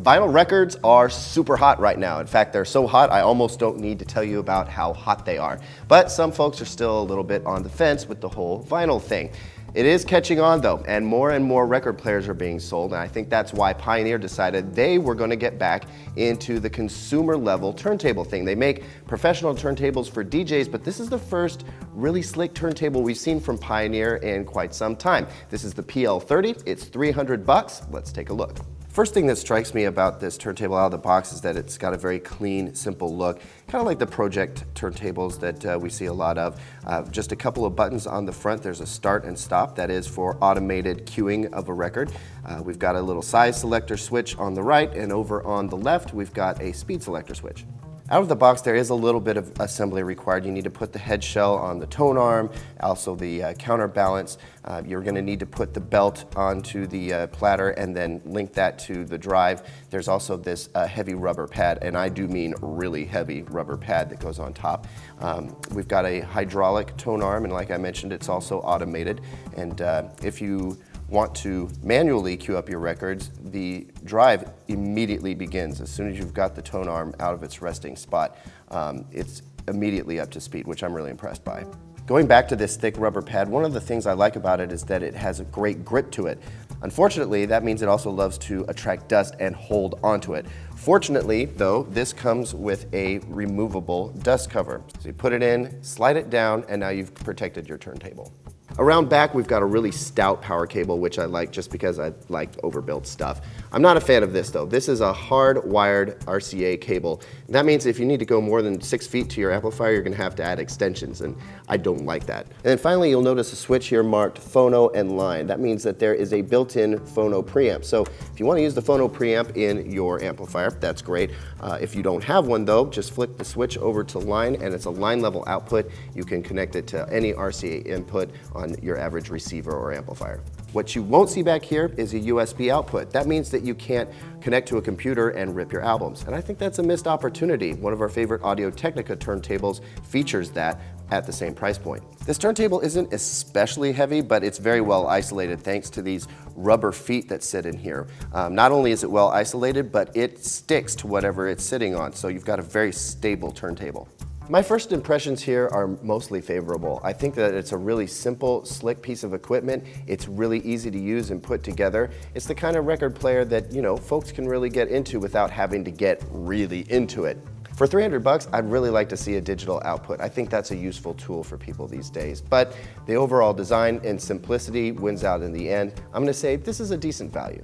Vinyl records are super hot right now. In fact, they're so hot, I almost don't need to tell you about how hot they are. But some folks are still a little bit on the fence with the whole vinyl thing. It is catching on though, and more record players are being sold, and I think that's why Pioneer decided they were going to get back into the consumer level turntable thing. They make professional turntables for DJs, but this is the first really slick turntable we've seen from Pioneer in quite some time. This is the PL-30, it's $300. Let's take a look. First thing that strikes me about this turntable out of the box is that it's got a very clean, simple look, kind of like the project turntables that we see a lot of. Just a couple of buttons on the front. There's a start and stop, that is for automated cueing of a record. We've got a little size selector switch on the right, and over on the left we've got a speed selector switch. Out of the box, there is a little bit of assembly required. You need to put the head shell on the tone arm, also the counterbalance. You're going to need to put the belt onto the platter and then link that to the drive. There's also this heavy rubber pad, and I do mean really heavy rubber pad that goes on top. We've got a hydraulic tone arm, and like I mentioned, it's also automated. And if you want to manually cue up your records, the drive immediately begins. As soon as you've got the tone arm out of its resting spot, it's immediately up to speed, which I'm really impressed by. Going back to this thick rubber pad, one of the things I like about it is that it has a great grip to it. Unfortunately, that means it also loves to attract dust and hold onto it. Fortunately, though, this comes with a removable dust cover. So you put it in, slide it down, and now you've protected your turntable. Around back, we've got a really stout power cable, which I like just because I like overbuilt stuff. I'm not a fan of this though. This is a hard-wired RCA cable. And that means if you need to go more than 6 feet to your amplifier, you're gonna have to add extensions, and I don't like that. And then finally, you'll notice a switch here marked phono and line. That means that there is a built-in phono-preamp. So if you wanna use the phono-preamp in your amplifier, that's great. If you don't have one though, just flip the switch over to line, and it's a line level output. You can connect it to any RCA input on your average receiver or amplifier. What you won't see back here is a USB output. That means that you can't connect to a computer and rip your albums. And I think that's a missed opportunity. One of our favorite Audio-Technica turntables features that at the same price point. This turntable isn't especially heavy, but it's very well isolated thanks to these rubber feet that sit in here. Not only is it well isolated, but it sticks to whatever it's sitting on. So you've got a very stable turntable. My first impressions here are mostly favorable. I think that it's a really simple, slick piece of equipment. It's really easy to use and put together. It's the kind of record player that, you know, folks can really get into without having to get really into it. For $300, I'd really like to see a digital output. I think that's a useful tool for people these days. But the overall design and simplicity wins out in the end. I'm gonna say this is a decent value.